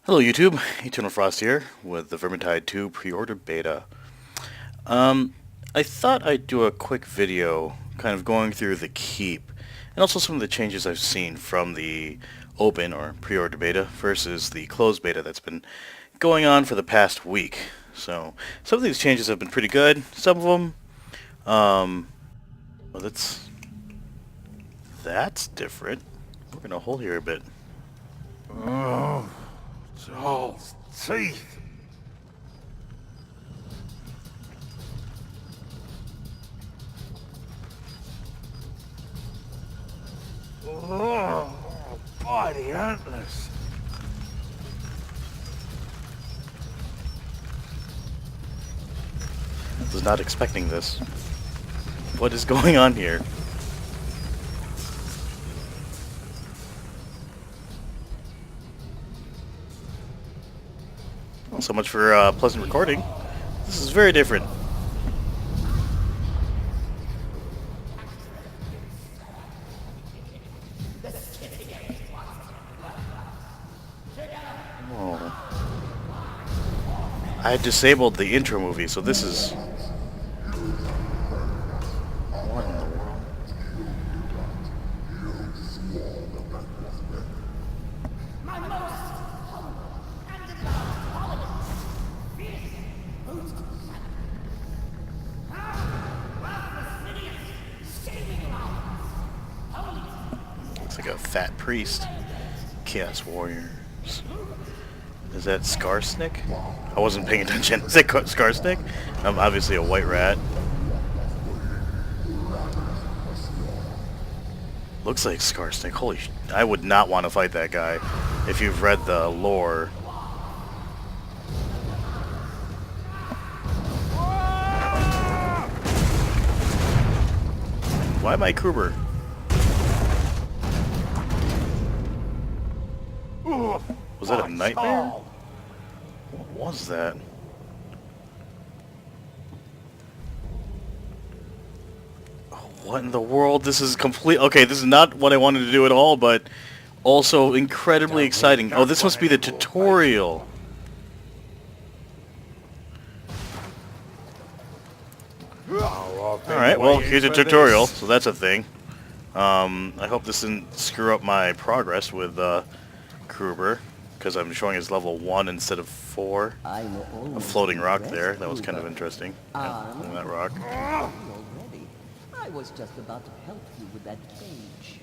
Hello YouTube, Eternal Frost here with the Vermintide 2 pre-order beta. I thought I'd do a quick video kind of going through the keep and also some of the changes I've seen from the open or pre-order beta versus the closed beta that's been going on for the past week. So some of these changes have been pretty good, some of them, well that's different. We're gonna hold here a bit. Oh, Charles' teeth. Oh, by the antlers. I was not expecting this. What is going on here? Well, so much for pleasant recording. This is very different. Oh. I had disabled the intro movie, so this is... What in the world? Looks like a fat priest. Chaos Warriors. Is that Skarsnik? I wasn't paying attention. Is that Skarsnik? I'm obviously a white rat. Looks like Skarsnik. Holy sh... I would not want to fight that guy if you've read the lore. Why am I Kruber? Was that a nightmare? What was that? What in the world? This is complete... Okay, this is not what I wanted to do at all, but also incredibly exciting. Oh, this must be the tutorial. Alright, well, here's a tutorial, so that's a thing. I hope this didn't screw up my progress with Kruber, because I'm showing his level 1 instead of 4. A floating rock there. That was kind of interesting. Yeah, that rock. I was just about to help you with that cage.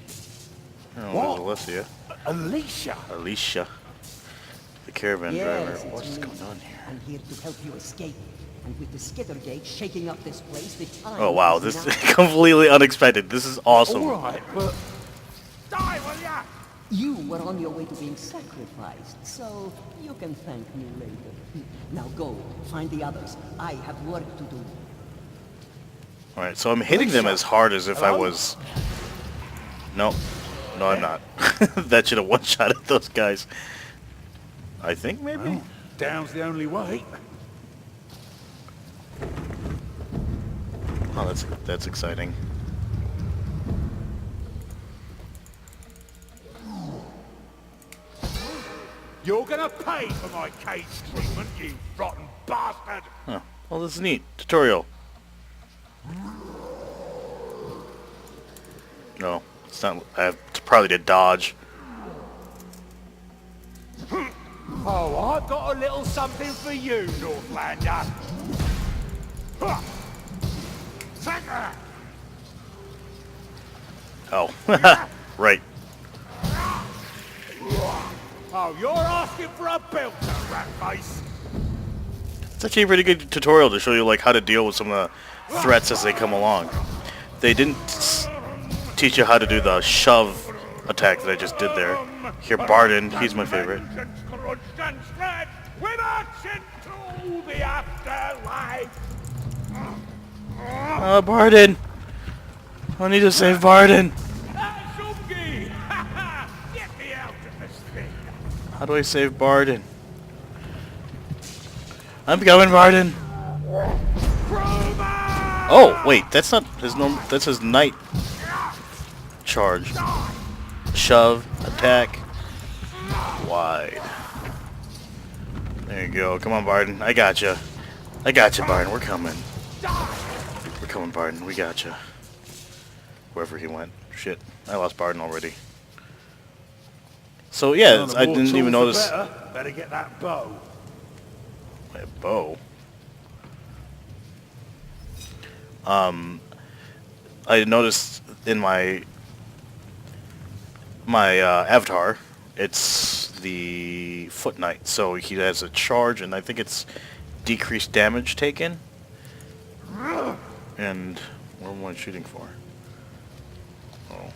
Oh, there's Alicia. Alicia? Alicia. The caravan driver. Yes, What is me. going on here? I'm here to help you escape. And with the skitter gate shaking up this place, the time Oh wow, is this now. is completely unexpected. This is awesome. Alright, but... Die, will ya? You were on your way to being sacrificed, so you can thank me later. Now go, find the others. I have work to do. Alright, so I'm hitting them as hard as if I was... No. No, I'm not. That should have one-shotted those guys. I think, maybe? Well, down's the only way. Oh, that's exciting. You're gonna pay for my cage treatment, you rotten bastard! Huh. Well, this is neat. Tutorial. No, it's not... I have to probably to dodge. Oh, I've got a little something for you, Northlander. Take her! Oh. Right. Oh, you're asking for a belter, rat face. It's actually a pretty good tutorial to show you like how to deal with some of the threats as they come along. They didn't teach you how to do the shove attack that I just did there. Here, Barden, he's my favorite. We're marching to the afterlife. Barden! I need to save Barden! Zungi! Get me out of this thing. How do I save Barden? I'm coming, Barden! Oh, wait, that's not his normal... That's his knight charge. Shove, attack, wide. There you go. Come on, Barden. I gotcha. I gotcha, Barden. We're coming. We're coming, Barden. We gotcha. Wherever he went. Shit. I lost Barden already. So, yeah, I didn't even notice... Better get that bow. My bow? I noticed in my avatar, it's the Foot Knight, so he has a charge, and I think it's decreased damage taken. And what am I shooting for? Oh,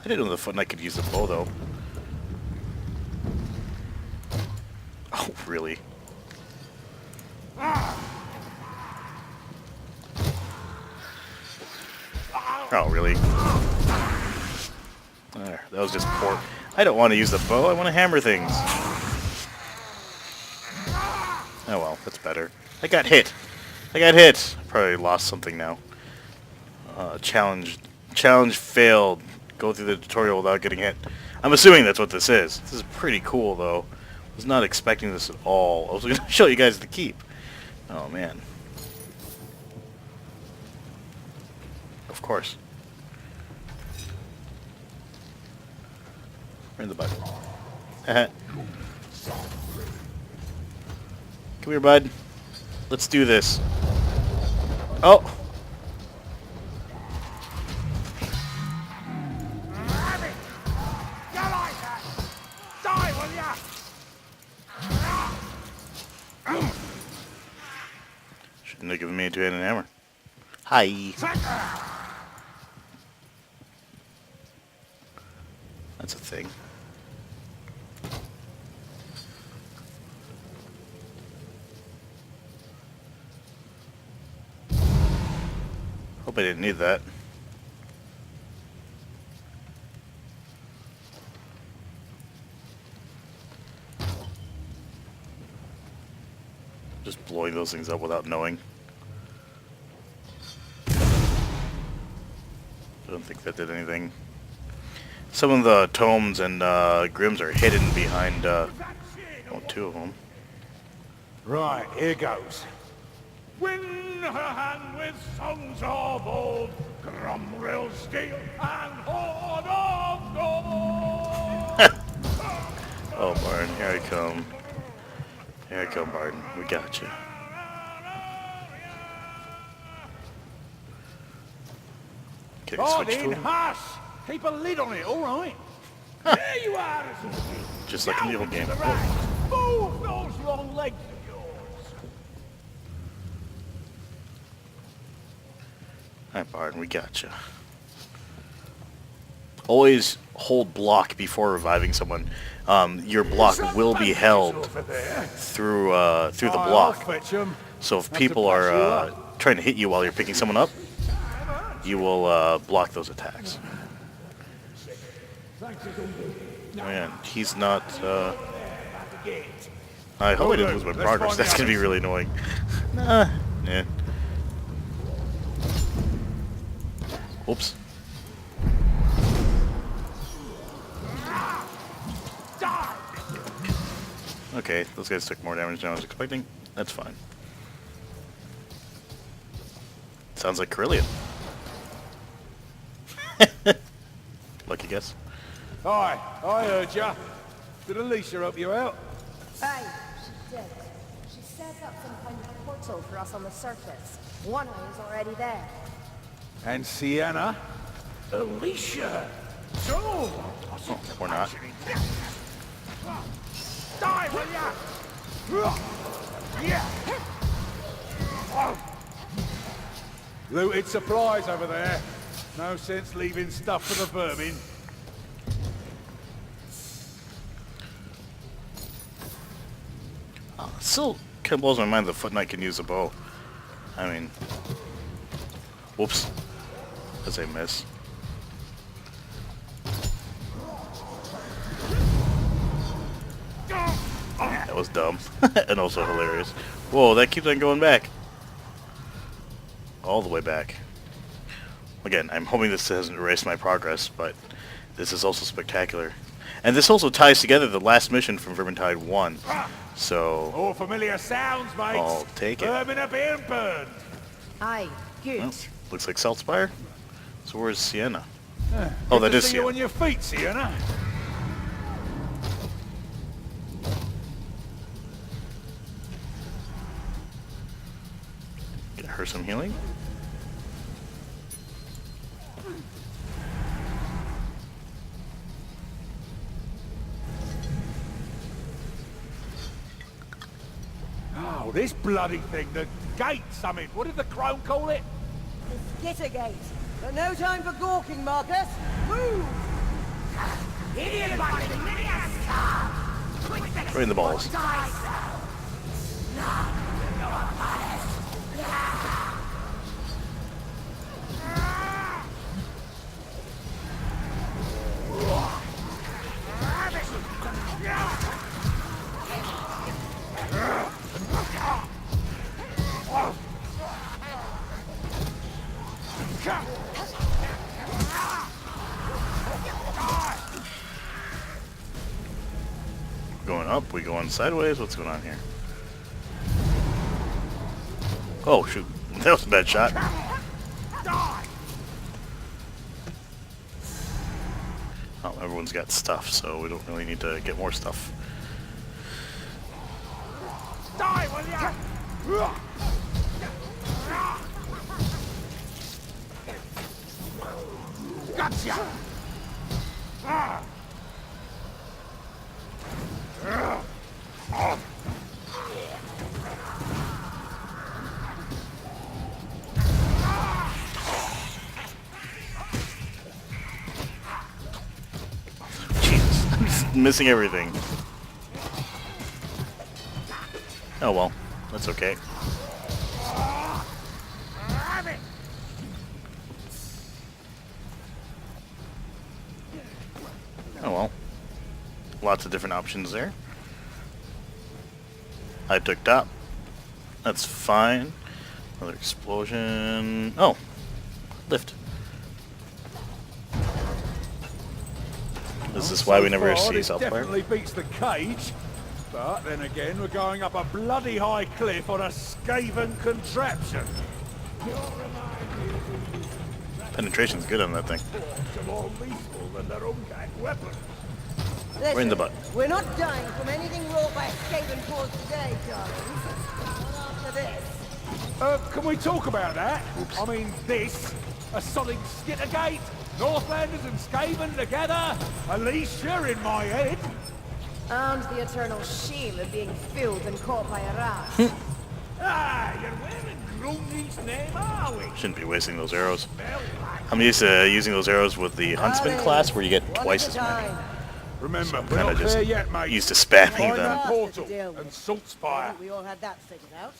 I didn't know the Foot Knight could use the bow, though. Oh, really? Oh, really? There, that was just poor. I don't want to use the bow, I want to hammer things. Oh well, that's better. I got hit! I got hit! I probably lost something now. Challenge failed. Go through the tutorial without getting hit. I'm assuming that's what this is. This is pretty cool, though. I was not expecting this at all. I was going to show you guys the keep. Oh, man. Of course. Right in the butt. Come here, bud. Let's do this. Oh! Shouldn't have given me a two-handed hammer. Hi. That's a thing. Hope I didn't need that. Just blowing those things up without knowing. I don't think that did anything. Some of the tomes and grims are hidden behind, two of them. Right, here goes. Win her hand with songs of old, Cromwell steel and horde of gold. Oh, Barton, here I come. Here I come, Barton. We got you. Okay, switch to Barden, him. hush! Keep a lid on it, all right? There you are, Just like in the old game. Move those long legs of yours. Alright, Barton, we got you. Always hold block before reviving someone. Your block will be held through the block. So if people are trying to hit you while you're picking someone up, you will block those attacks. Man, he's not... I hope I didn't lose my progress. That's going to be really annoying. Nah, yeah. Oops. Okay, those guys took more damage than I was expecting. That's fine. Sounds like Carillion. Lucky guess. Hi, I heard ya. Did Alicia help you out? Aye, she did. She set up some kind of portal for us on the surface. One eye is already there. And Sienna? Alicia! So, Oh, or not. die, will ya? Yeah! Looted supplies over there. No sense leaving stuff for the vermin. Still kind of blows my mind the Foot Knight can use a bow. I mean... Whoops. As I miss. That was dumb. And also hilarious. Whoa, that keeps on going back. All the way back. Again, I'm hoping this doesn't erase my progress, but this is also spectacular. And this also ties together the last mission from Vermintide 1. So, All familiar sounds, mates. I'll take it. Vermin are being burned. Aye, good. Well, looks like Saltspire. So where's Sienna? Good Oh, that to is see you Sienna. on your feet, Sienna. Get her some healing. Oh, this bloody thing, the gate summit. What did the crone call it? Skittergate. But no time for gawking, Marcus. Move! Right in the balls. Going up, we going sideways, what's going on here? Oh shoot, that was a bad shot. Oh, everyone's got stuff, so we don't really need to get more stuff. Die, will ya? Gotcha! Jesus, I'm just missing everything. Oh well, that's okay. Oh well. Lots of different options there. I took top. That's fine. Another explosion. Oh! Lift. Is this why we never see This Saltspire? definitely beats the cage. But then again, we're going up a bloody high cliff on a skaven contraption. Penetration's good on that thing. More lethal than their own kind of weapon. Listen, We're in the butt. We're not dying from anything wrought by a Skaven cause today, darlings. Not after this. Can we talk about that? I mean, this, a solid skittergate, Northlanders and Skaven together, Alicia in my head. And the eternal shame of being filled and caught by a rat. Ah, you're wearing Grundy's name, are we? Shouldn't be wasting those arrows. I'm used to using those arrows with the Huntsman class where you get twice as many. Remember, we're Kinda not just there yet, mate. used to spamming Find them. that portal Deal with. and Saltspire. We all had that figured out.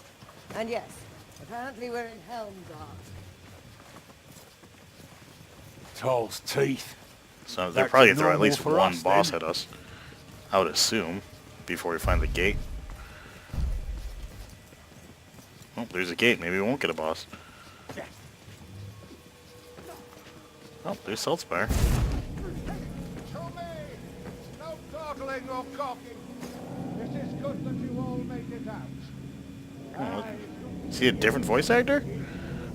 And yes, apparently we're in Helmgard. Toll's teeth. So they're Back probably to gonna throw at normal least for one us, boss then. at us. I would assume, before we find the gate. Oh, there's a gate. Maybe we won't get a boss. Oh, there's Saltspire. No dawdling or cocking. This is good that you all make it out. Oh, is he a different voice actor?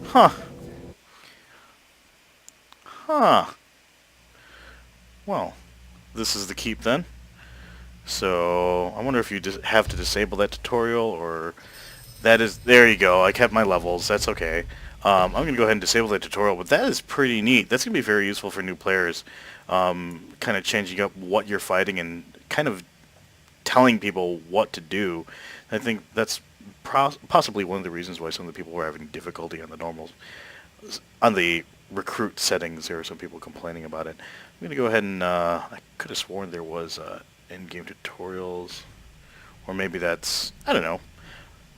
Huh. Huh. Well, this is the keep then. So, I wonder if you just have to disable that tutorial, or... That is... There you go. I kept my levels. That's okay. I'm going to go ahead and disable that tutorial, but that is pretty neat. That's going to be very useful for new players. Kind of changing up what you're fighting and kind of telling people what to do. I think that's possibly one of the reasons why some of the people were having difficulty on the normals. On the recruit settings, there were some people complaining about it. I'm going to go ahead and... I could have sworn there was in-game tutorials. Or maybe that's... I don't know.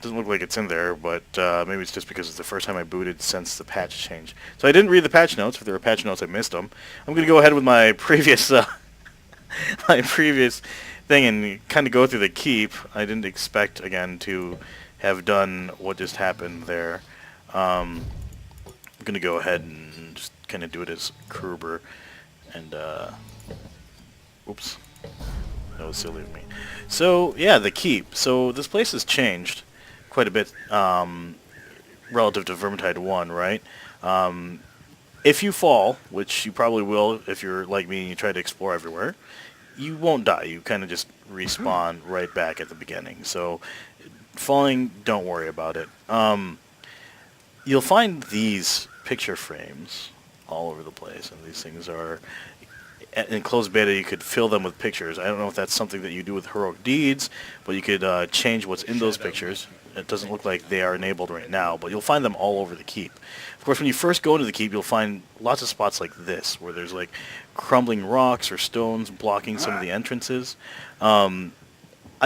Doesn't look like it's in there, but maybe it's just because it's the first time I booted since the patch change. So I didn't read the patch notes. If there were patch notes, I missed them. I'm going to go ahead with my previous my previous thing and kind of go through the keep. I didn't expect, again, to have done what just happened there. I'm going to go ahead and just kind of do it as Kruber. And, oops. That was silly of me. So, yeah, the keep. So, this place has changed quite a bit relative to Vermintide 1, right? If you fall, which you probably will if you're like me and you try to explore everywhere, you won't die. You kind of just respawn right back at the beginning. So, falling, don't worry about it. You'll find these picture frames all over the place, and these things are... In closed beta, you could fill them with pictures. I don't know if that's something that you do with heroic deeds, but you could change what's in those pictures. It doesn't look like they are enabled right now, but you'll find them all over the keep. Of course, when you first go into the keep, you'll find lots of spots like this, where there's like crumbling rocks or stones blocking some of the entrances. I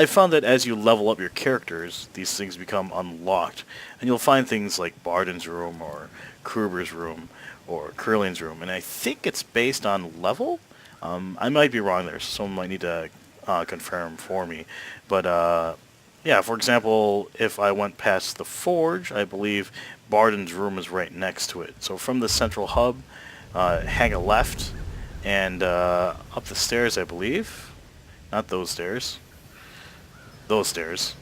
found that as you level up your characters, these things become unlocked, and you'll find things like Barden's room or Kruber's room or Curling's room, and I think it's based on level. I might be wrong there, so someone might need to confirm for me. But yeah, for example, if I went past the forge, I believe Barden's room is right next to it. So from the central hub, hang a left, and up the stairs, I believe. Not those stairs. Those stairs.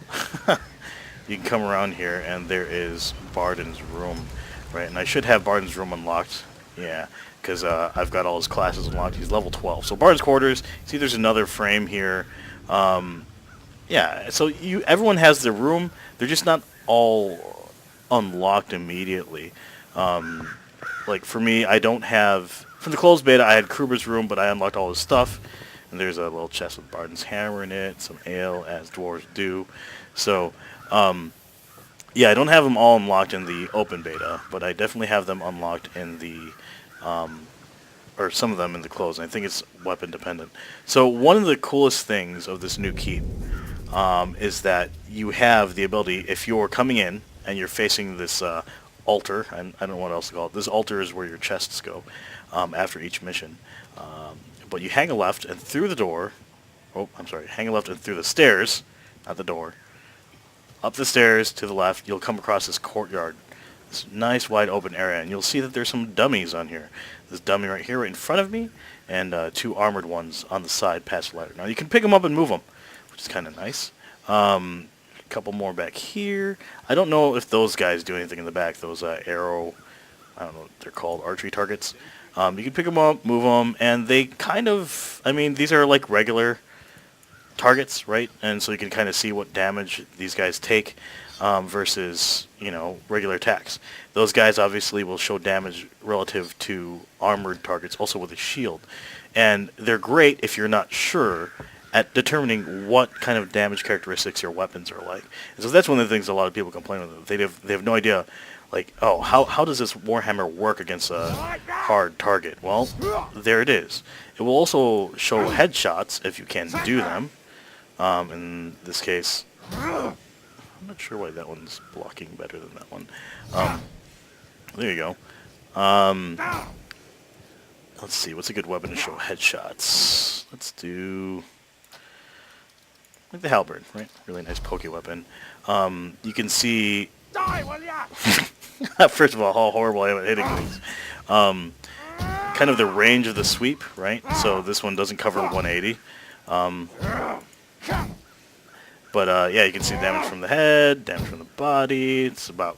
You can come around here, and there is Barden's room, right? And I should have Barden's room unlocked. Yeah, because I've got all his classes unlocked. He's level 12. So Barden's quarters. See, there's another frame here. Yeah, so everyone has their room. They're just not all unlocked immediately. Like for me, I don't have... For the closed beta, I had Kruber's room, but I unlocked all his stuff. And there's a little chest with Barden's hammer in it, some ale, as dwarves do. So, yeah, I don't have them all unlocked in the open beta, but I definitely have them unlocked in the... or some of them in the closed. I think it's weapon dependent. So one of the coolest things of this new keep is that you have the ability, if you're coming in and you're facing this altar, and I don't know what else to call it. This altar is where your chests go after each mission. But you hang a left and through the door, hang a left and through the stairs, not the door, up the stairs to the left, you'll come across this courtyard, this nice wide open area, and you'll see that there's some dummies on here. This dummy right here, right in front of me, and two armored ones on the side past the ladder. Now you can pick them up and move them, which is kind of nice. A couple more back here. I don't know if those guys do anything in the back, those arrow, I don't know what they're called, archery targets. You can pick them up, move them, and they kind of, I mean, these are like regular targets, right? And so you can kind of see what damage these guys take versus, you know, regular attacks. Those guys obviously will show damage relative to armored targets, also with a shield. And they're great if you're not sure at determining what kind of damage characteristics your weapons are like. And so that's one of the things a lot of people complain about. They have no idea, like, oh, how does this Warhammer work against a hard target? Well, there it is. It will also show headshots if you can do them. In this case, I'm not sure why that one's blocking better than that one. There you go. Let's see, what's a good weapon to show headshots? Let's do... like the halberd, right? Really nice pokey weapon. You can see... Die, will ya? First of all, how horrible I am at hitting things. Kind of the range of the sweep, right? So this one doesn't cover 180. But yeah, you can see damage from the head, damage from the body. It's about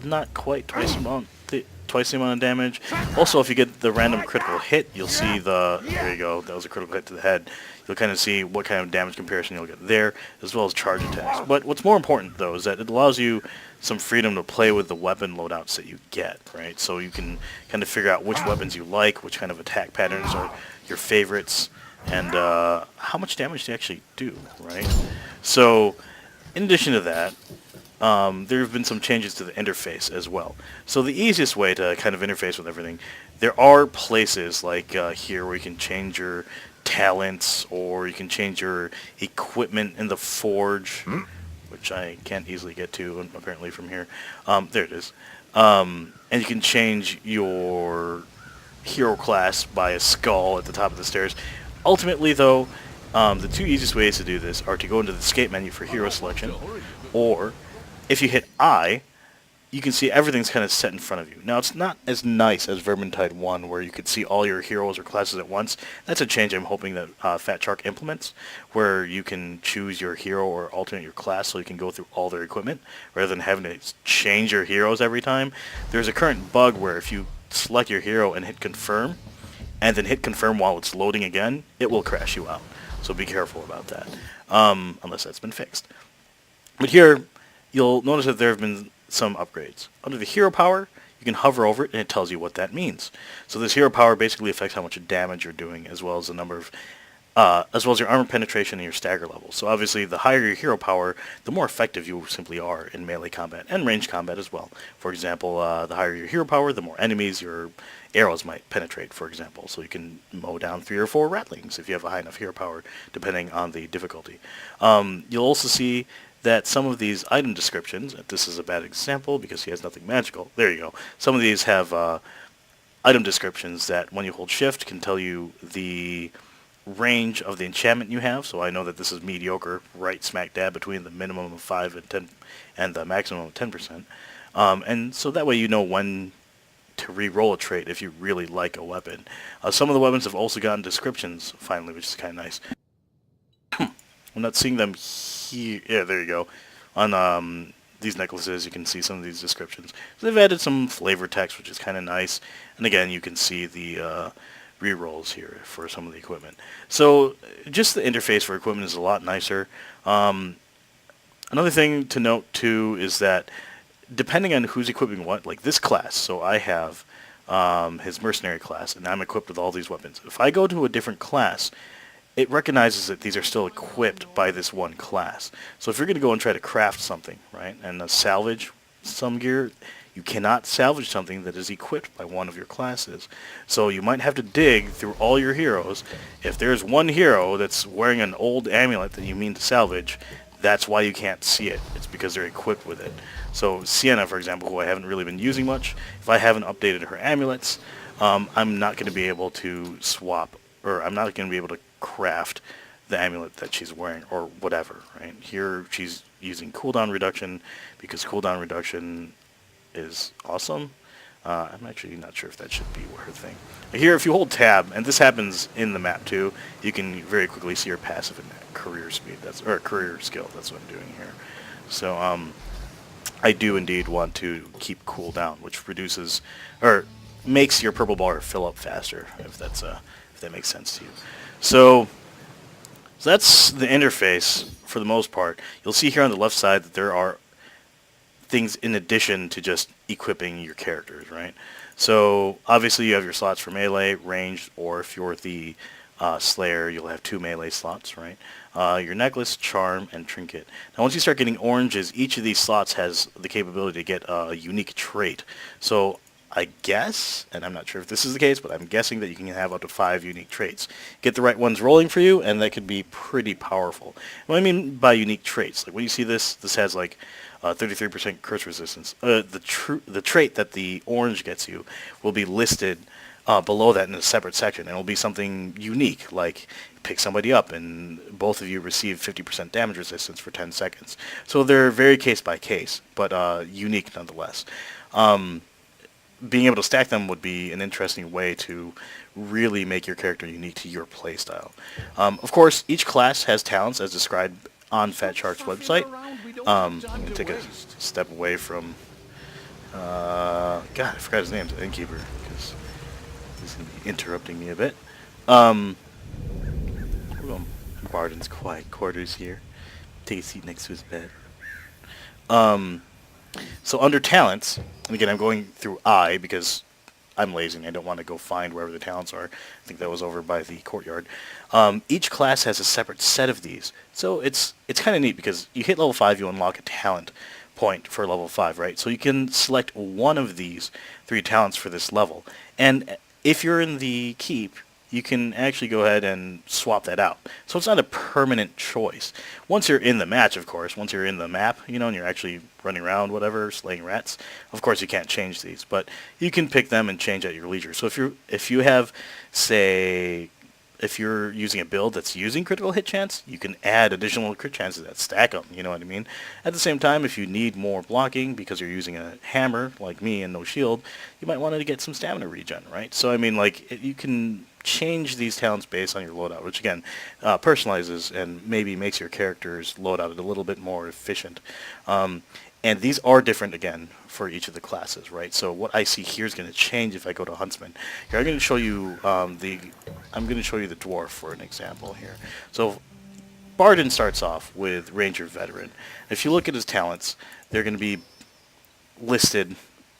not quite twice the amount of damage. Also, if you get the random critical hit, you'll see the... there you go, that was a critical hit to the head. You'll kind of see what kind of damage comparison you'll get there, as well as charge attacks. But what's more important, though, is that it allows you some freedom to play with the weapon loadouts that you get, right? So you can kind of figure out which weapons you like, which kind of attack patterns are your favorites, and how much damage they actually do, right? So, in addition to that, there have been some changes to the interface as well. So the easiest way to kind of interface with everything, there are places like here where you can change your talents, or you can change your equipment in the forge, which I can't easily get to apparently from here. There it is. And you can change your hero class by a skull at the top of the stairs. Ultimately, though, the two easiest ways to do this are to go into the escape menu for hero selection, or if you hit I, you can see everything's kind of set in front of you. Now, it's not as nice as Vermintide 1, where you could see all your heroes or classes at once. That's a change I'm hoping that Fat Shark implements, where you can choose your hero or alternate your class so you can go through all their equipment, rather than having to change your heroes every time. There's a current bug where if you select your hero and hit confirm, and then hit confirm while it's loading again, it will crash you out. So be careful about that, unless that's been fixed. But here, you'll notice that there have been some upgrades. Under the hero power, you can hover over it and it tells you what that means. So this hero power basically affects how much damage you're doing, as well as the number of, as well as your armor penetration and your stagger level. So obviously, the higher your hero power, the more effective you simply are in melee combat and ranged combat as well. For example, the higher your hero power, the more enemies your arrows might penetrate, for example. So you can mow down 3 or 4 ratlings if you have a high enough hero power, depending on the difficulty. You'll also see that some of these item descriptions, this is a bad example because he has nothing magical, there you go, some of these have item descriptions that when you hold shift can tell you the range of the enchantment you have. So I know that this is mediocre, right smack dab between the minimum of 5 and 10 and the maximum of 10%. And so that way you know when to re-roll a trait if you really like a weapon. Some of the weapons have also gotten descriptions finally, which is kind of nice. I'm not seeing them here. Yeah, there you go. On these necklaces, you can see some of these descriptions. So they've added some flavor text, which is kind of nice. And again, you can see the re-rolls here for some of the equipment. So just the interface for equipment is a lot nicer. Another thing to note, too, is that depending on who's equipping what, like this class, so I have his mercenary class, and I'm equipped with all these weapons. If I go to a different class, it recognizes that these are still equipped by this one class. So if you're going to go and try to craft something, right, and salvage some gear, you cannot salvage something that is equipped by one of your classes. So you might have to dig through all your heroes. If there's one hero that's wearing an old amulet that you mean to salvage, that's why you can't see it. It's because they're equipped with it. So Sienna, for example, who I haven't really been using much, if I haven't updated her amulets, I'm not going to be able to swap, or I'm not going to be able to craft the amulet that she's wearing or whatever, right? Here she's using cooldown reduction because cooldown reduction is awesome. I'm actually not sure if that should be her thing. Here, if you hold tab, and this happens in the map too, you can very quickly see your passive and career speed. Or career skill. That's what I'm doing here. So I do indeed want to keep cooldown, which reduces or makes your purple bar fill up faster, if that makes sense to you. So that's the interface for the most part. You'll see here on the left side that there are things in addition to just equipping your characters, right? So obviously you have your slots for melee, ranged, or if you're the Slayer, you'll have 2 melee slots, right? Your necklace, charm, and trinket. Now once you start getting oranges, each of these slots has the capability to get a unique trait. So I guess, and I'm not sure if this is the case, but I'm guessing that you can have up to 5 unique traits. Get the right ones rolling for you, and that could be pretty powerful. What I mean by unique traits, like when you see this has like 33% curse resistance. The trait that the orange gets you will be listed below that in a separate section, and it'll be something unique, like pick somebody up and both of you receive 50% damage resistance for 10 seconds. So they're very case by case, but unique nonetheless. Being able to stack them would be an interesting way to really make your character unique to your playstyle. Of course, each class has talents as described on Fat Shark's website. I'm going to take a step away from... God, I forgot his name, Innkeeper, because he's going to be interrupting me a bit. Barden's quiet quarters here. Take a seat next to his bed. So under talents, and again I'm going through I because I'm lazy and I don't want to go find wherever the talents are. I think that was over by the courtyard. Each class has a separate set of these. So it's kind of neat because you hit level 5, you unlock a talent point for level 5, right? So you can select one of these 3 talents for this level. And if you're in the keep, you can actually go ahead and swap that out. So it's not a permanent choice. Once you're in the match, of course, once you're in the map, you know, and you're actually running around, whatever, slaying rats, of course you can't change these, but you can pick them and change at your leisure. So if you have, say, if you're using a build that's using critical hit chance, you can add additional crit chances that stack them, you know what I mean? At the same time, if you need more blocking because you're using a hammer like me and no shield, you might want to get some stamina regen, right? So I mean, like, you can change these talents based on your loadout, which again personalizes and maybe makes your character's loadout a little bit more efficient. And these are different again for each of the classes, right? So what I see here is going to change if I go to Huntsman. Here I'm going to show you I'm going to show you the dwarf for an example here. So Barden starts off with Ranger Veteran. If you look at his talents, they're going to be listed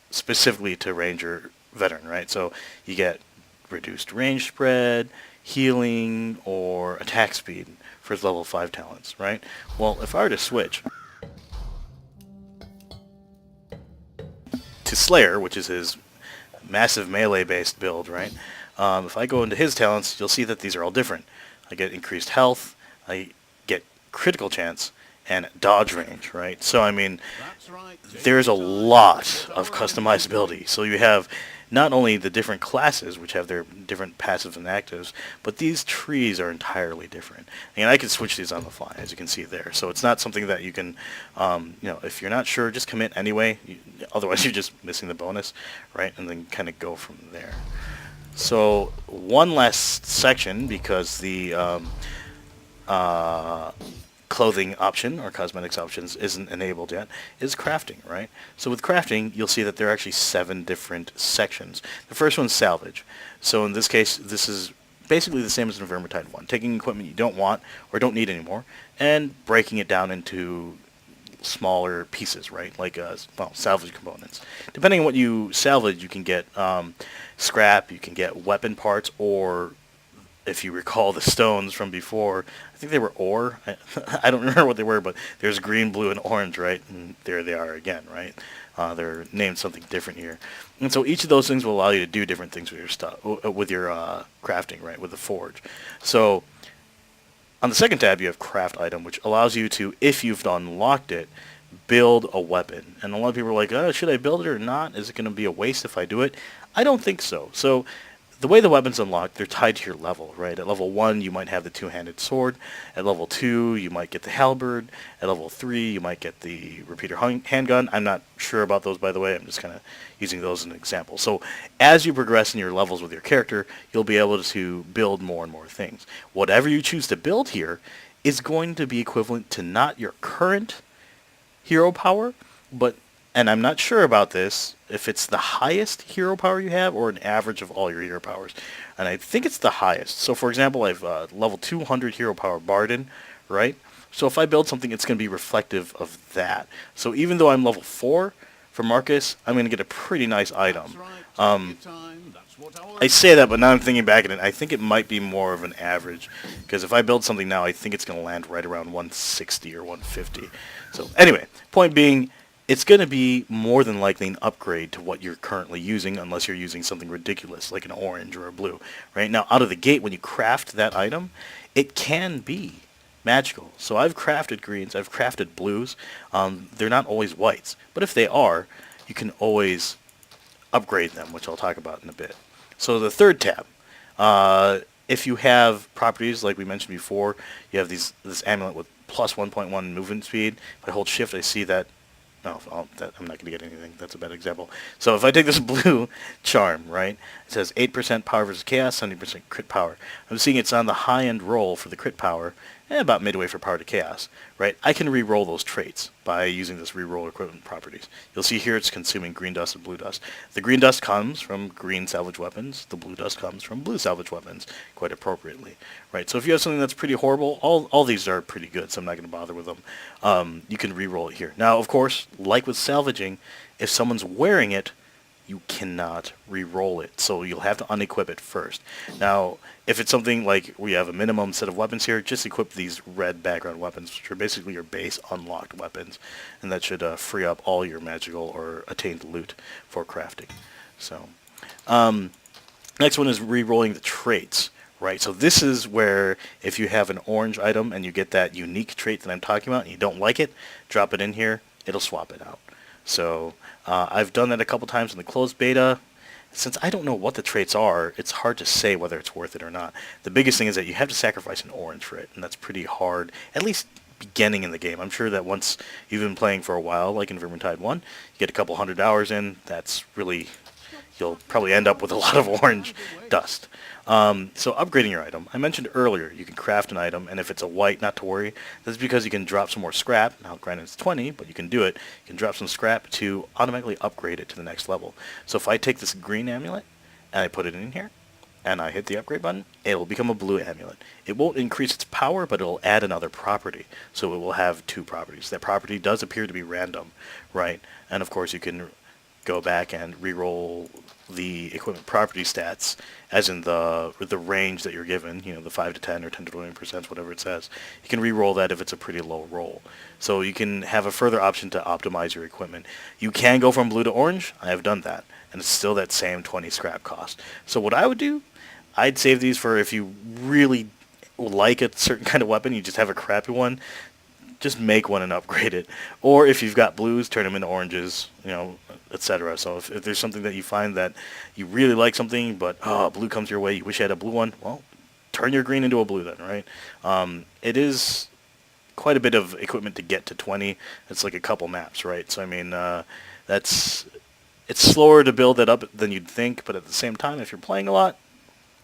specifically to Ranger Veteran, right? So you get reduced range spread, healing, or attack speed for his level 5 talents, right? Well, if I were to switch to Slayer, which is his massive melee-based build, right? If I go into his talents, you'll see that these are all different. I get increased health, I get critical chance, and dodge range, right? So, I mean, there's a lot of customizability. So you have not only the different classes, which have their different passives and actives, but these trees are entirely different. And I can switch these on the fly, as you can see there. So it's not something that you can, if you're not sure, just commit anyway. Otherwise, you're just missing the bonus, right? And then kind of go from there. So one last section, because the clothing option or cosmetics options isn't enabled yet, is crafting, right? So with crafting, you'll see that there are actually 7 different sections. The first one's salvage. So in this case, this is basically the same as in Vermintide 1, taking equipment you don't want or don't need anymore and breaking it down into smaller pieces, right? Like salvage components. Depending on what you salvage, you can get scrap, you can get weapon parts, or if you recall the stones from before, I think they were ore. I don't remember what they were, but there's green, blue, and orange, right? And there they are again, right? They're named something different here. And so each of those things will allow you to do different things with your stuff, with your crafting, right? With the forge. So on the second tab, you have craft item, which allows you to, if you've unlocked it, build a weapon. And a lot of people are like, oh, should I build it or not? Is it going to be a waste if I do it? I don't think so. So the way the weapons unlock, they're tied to your level, right? At level 1, you might have the two-handed sword. At level 2, you might get the halberd. At level 3, you might get the repeater handgun. I'm not sure about those, by the way. I'm just kind of using those as an example. So as you progress in your levels with your character, you'll be able to build more and more things. Whatever you choose to build here is going to be equivalent to not your current hero power, but, and I'm not sure about this, if it's the highest hero power you have or an average of all your hero powers. And I think it's the highest. So for example, I have level 200 hero power Barden, right? So if I build something, it's going to be reflective of that. So even though I'm level 4 for Marcus, I'm going to get a pretty nice item. I say that, but now I'm thinking back at it, I think it might be more of an average. Because if I build something now, I think it's going to land right around 160 or 150. So anyway, point being, it's going to be more than likely an upgrade to what you're currently using, unless you're using something ridiculous like an orange or a blue. Right now, out of the gate, when you craft that item, it can be magical. So I've crafted greens, I've crafted blues. They're not always whites, but if they are, you can always upgrade them, which I'll talk about in a bit. So the third tab, if you have properties like we mentioned before, you have this amulet with plus 1.1 movement speed. If I hold shift, I see that. No, I'm not going to get anything. That's a bad example. So if I take this blue charm, right, it says 8% power versus chaos, 70% crit power. I'm seeing it's on the high-end roll for the crit power, and about midway for power to chaos, right? I can re-roll those traits by using this re-roll equipment properties. You'll see here it's consuming green dust and blue dust. The green dust comes from green salvage weapons. The blue dust comes from blue salvage weapons, quite appropriately, right? So if you have something that's pretty horrible, all these are pretty good, so I'm not going to bother with them. You can re-roll it here. Now, of course, like with salvaging, if someone's wearing it, you cannot re-roll it, so you'll have to unequip it first. Now, if it's something like we have a minimum set of weapons here, just equip these red background weapons, which are basically your base unlocked weapons, and that should free up all your magical or attained loot for crafting. So, next one is re-rolling the traits, right? So this is where if you have an orange item and you get that unique trait that I'm talking about and you don't like it, drop it in here, it'll swap it out. So I've done that a couple times in the closed beta. since I don't know what the traits are, it's hard to say whether it's worth it or not. The biggest thing is that you have to sacrifice an orange for it, and that's pretty hard, at least beginning in the game. I'm sure that once you've been playing for a while, like in Vermintide 1, you get a couple 100 hours in, that's really, you'll probably end up with a lot of orange dust. So upgrading your item. I mentioned earlier you can craft an item, and if it's a white, not to worry. That's because you can drop some more scrap. Now, granted, it's 20, but you can do it. You can drop some scrap to automatically upgrade it to the next level. So if I take this green amulet, and I put it in here, and I hit the upgrade button, it will become a blue amulet. It won't increase its power, but it will add another property. So it will have two properties. That property does appear to be random, right? And of course you can go back and reroll the equipment property stats, as in the range that you're given, you know, the 5 to 10 or 10 to 20%, whatever it says. You can reroll that if it's a pretty low roll. So you can have a further option to optimize your equipment. You can go from blue to orange. I have done that, and it's still that same 20 scrap cost. So what I would do, I'd save these for if you really like a certain kind of weapon, you just have a crappy one, just make one and upgrade it. Or if you've got blues, turn them into oranges, you know, etc. So if there's something that you find that you really like something, but blue comes your way, you wish you had a blue one, well, turn your green into a blue then, right? It is quite a bit of equipment to get to 20. It's like a couple maps, right? So I mean, it's slower to build that up than you'd think, but at the same time, if you're playing a lot,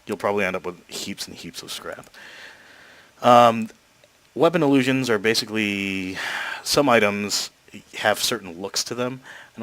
you'll probably end up with heaps and heaps of scrap. Weapon illusions are basically some items have certain looks to them. I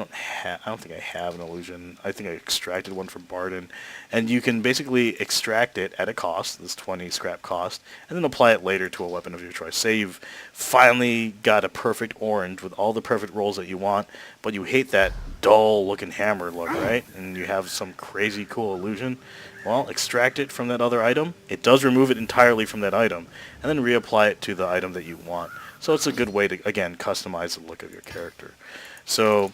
don't think I have an illusion. I think I extracted one from Barden, and you can basically extract it at a cost, this 20 scrap cost, and then apply it later to a weapon of your choice. Say you've finally got a perfect orange with all the perfect rolls that you want, but you hate that dull-looking hammer look, right? And you have some crazy cool illusion. Well, extract it from that other item. It does remove it entirely from that item, and then reapply it to the item that you want. So it's a good way to, again, customize the look of your character. So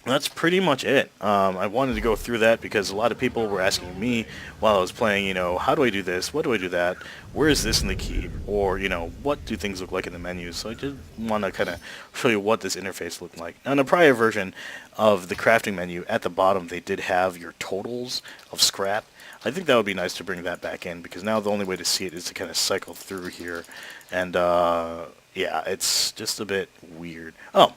that's pretty much it. I wanted to go through that because a lot of people were asking me while I was playing, you know, how do I do this? What do I do that? Where is this in the key? Or, you know, what do things look like in the menus? So I just want to kind of show you what this interface looked like. Now, in a prior version of the crafting menu, at the bottom, they did have your totals of scrap. I think that would be nice to bring that back in because now the only way to see it is to kind of cycle through here. And, yeah, it's just a bit weird. Oh.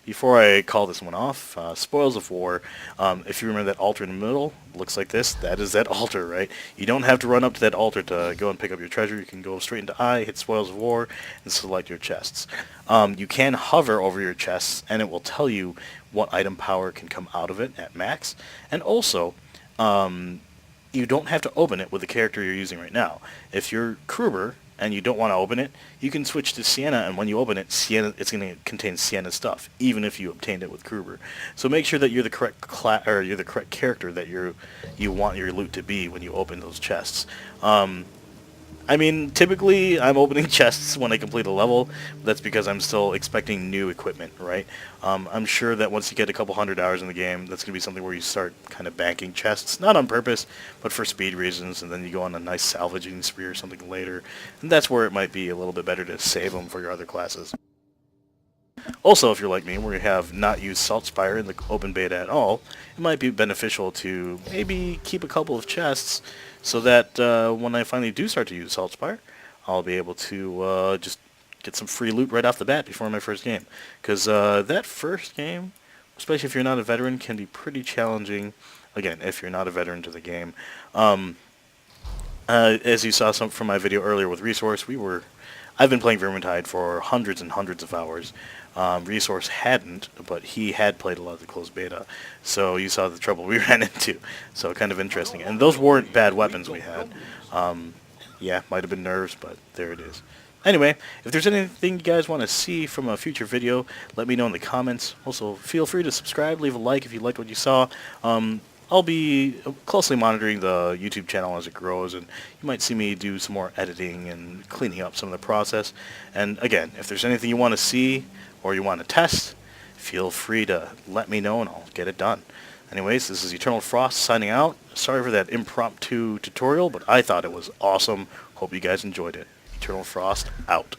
Before I call this one off, Spoils of War, if you remember that altar in the middle, looks like this, that is that altar, right? You don't have to run up to that altar to go and pick up your treasure. You can go straight into I, hit Spoils of War, and select your chests. You can hover over your chests, and it will tell you what item power can come out of it at max. And also, you don't have to open it with the character you're using right now. If you're Kruber, and you don't want to open it, you can switch to Sienna, and when you open it, Sienna, it's going to contain Sienna stuff, even if you obtained it with Kruber. So make sure that you're the correct you're the correct character that you want your loot to be when you open those chests. I mean, typically I'm opening chests when I complete a level. That's because I'm still expecting new equipment, right? I'm sure that once you get a couple 100 hours in the game, that's going to be something where you start kind of banking chests, not on purpose, but for speed reasons, and then you go on a nice salvaging spree or something later. And that's where it might be a little bit better to save them for your other classes. Also, if you're like me, where you have not used Saltspire in the open beta at all, it might be beneficial to maybe keep a couple of chests so that when I finally do start to use Saltspire, I'll be able to just get some free loot right off the bat before my first game. Because that first game, especially if you're not a veteran, can be pretty challenging, again, if you're not a veteran to the game. As you saw from my video earlier with Resource, I've been playing Vermintide for hundreds and hundreds of hours. Resource hadn't, but he had played a lot of the closed beta. So you saw the trouble we ran into. So kind of interesting. And those weren't bad weapons we had. Yeah, might have been nerves, but there it is. Anyway, if there's anything you guys want to see from a future video, let me know in the comments. Also, feel free to subscribe, leave a like if you liked what you saw. I'll be closely monitoring the YouTube channel as it grows, and you might see me do some more editing and cleaning up some of the process. And again, if there's anything you want to see or you want to test, feel free to let me know and I'll get it done. Anyways, this is Eternal Frost signing out. Sorry for that impromptu tutorial, but I thought it was awesome. Hope you guys enjoyed it. Eternal Frost out.